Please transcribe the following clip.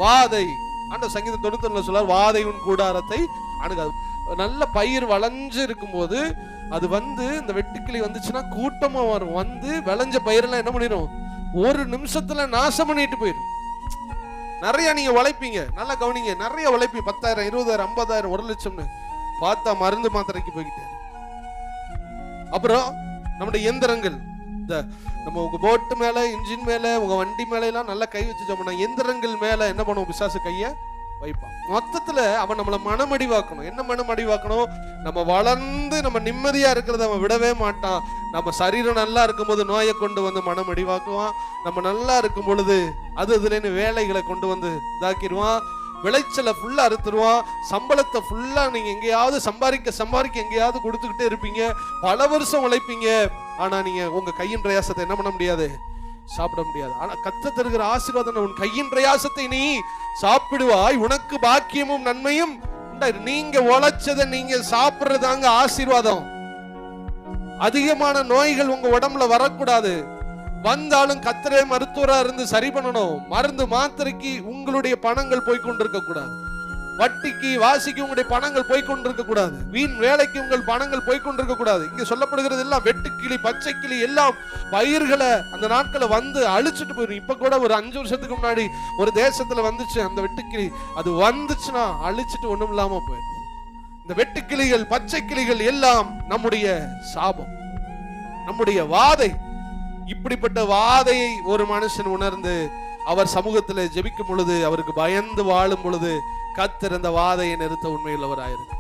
வாதை. ஆண்டவர் சங்கீதம் 91 சொல்றார், வாதை உன் கூடாரத்தை அணுகாது. நல்ல பயிர் வளைஞ்சு இருக்கும்போது அது இந்த வெட்டுக்கிளி வந்துச்சுன்னா கூட்டமா வரும். விளைஞ்ச பயிரெல்லாம் என்ன பண்ணிடும், ஒரு நிமிஷத்துல நாசம் பண்ணிட்டு போயிடும். நிறைய நீங்க உழைப்பீங்க, நல்லா கவனிங்க, நிறைய உழைப்பீங்க, 10,000 20,000 50,000 1,00,000 பார்த்தா மருந்து மாத்திரைக்கு போய்கிட்டே. அப்புறம் நம்முடைய இயந்திரங்கள், நம்ம உங்க போட்டு மேல, இன்ஜின் மேல, உங்க வண்டி மேல எல்லாம் நல்லா கை வச்சு எந்திரங்கள் மேல என்ன பண்ணுவோம், பிசாசு கைய வைப்பான். மொத்தத்துல அவன் நம்மளை மனமடிவாக்கணும். என்ன மனமடிவாக்கணும், நம்ம வளர்ந்து நம்ம நிம்மதியா இருக்கிறத அவன் விடவே மாட்டான். நம்ம சரீரம் நல்லா இருக்கும் போது நோயை கொண்டு மனமடிவாக்குவான். நம்ம நல்லா இருக்கும் பொழுது அதுலேன்னு வேலைகளை கொண்டு இதாக்கிடுவான். விளைச்சலை ஃபுல்லா அறுத்துருவான். சம்பளத்தை ஃபுல்லா நீங்க எங்கேயாவது சம்பாதிக்க எங்கேயாவது கொடுத்துக்கிட்டே இருப்பீங்க. பல வருஷம் உழைப்பீங்க. ஆனா நீங்க உங்க கையின் பிரயாசத்தை என்ன பண்ண முடியாது, சாப்பிட முடியாது. ஆனா கர்த்தர் தருகிற ஆசீர்வாதம், உன் கையின் பிரயாசத்தை நீ சாப்பிடுவாய், உனக்கு பாக்கியமும் நன்மையும் உண்டாயிரும். நீங்க உழைச்சதை நீங்க சாப்பிடுறதாங்க ஆசீர்வாதம். அதிகமான நோய்கள் உங்க உடம்புல வரக்கூடாது. வந்தாலும் கர்த்தரே மருத்துவரா இருந்து சரி பண்ணணும். மருந்து மாத்திரைக்கு உங்களுடைய பணங்கள் போய்கொண்டிருக்க கூடாது. வட்டிக்கு வாசிக்கு உங்களுடைய பணங்கள் போய்கொண்டிருக்க கூடாது. வீண் வேலைக்கு உங்கள் பணங்கள் போய்கொண்டிருக்க கூடாது. இங்க சொல்லப்படுகிறது எல்லாம் வெட்டுக்கிளி, பச்சை கிளி எல்லாம் பயிர்களை அந்த நாட்களை அழிச்சிட்டு போயிடும். இப்ப கூட ஒரு 5 வருஷத்துக்கு முன்னாடி ஒரு தேசத்துல வந்துச்சு அந்த வெட்டுக்கிளி. அது வந்துச்சுன்னா அழிச்சிட்டு ஒண்ணும் இல்லாம போயிடும். இந்த வெட்டுக்கிளிகள், பச்சை கிளிகள் எல்லாம் நம்முடைய சாபம், நம்முடைய வாதை. இப்படிப்பட்ட வாதையை ஒரு மனுஷன் உணர்ந்து அவர் சமூகத்தில் ஜெபிக்கும் பொழுது, அவருக்கு பயந்து வாழும் பொழுது கர்த்தர் அந்த வாதையை நிறுத்த உண்மையுள்ளவராயிருக்கு.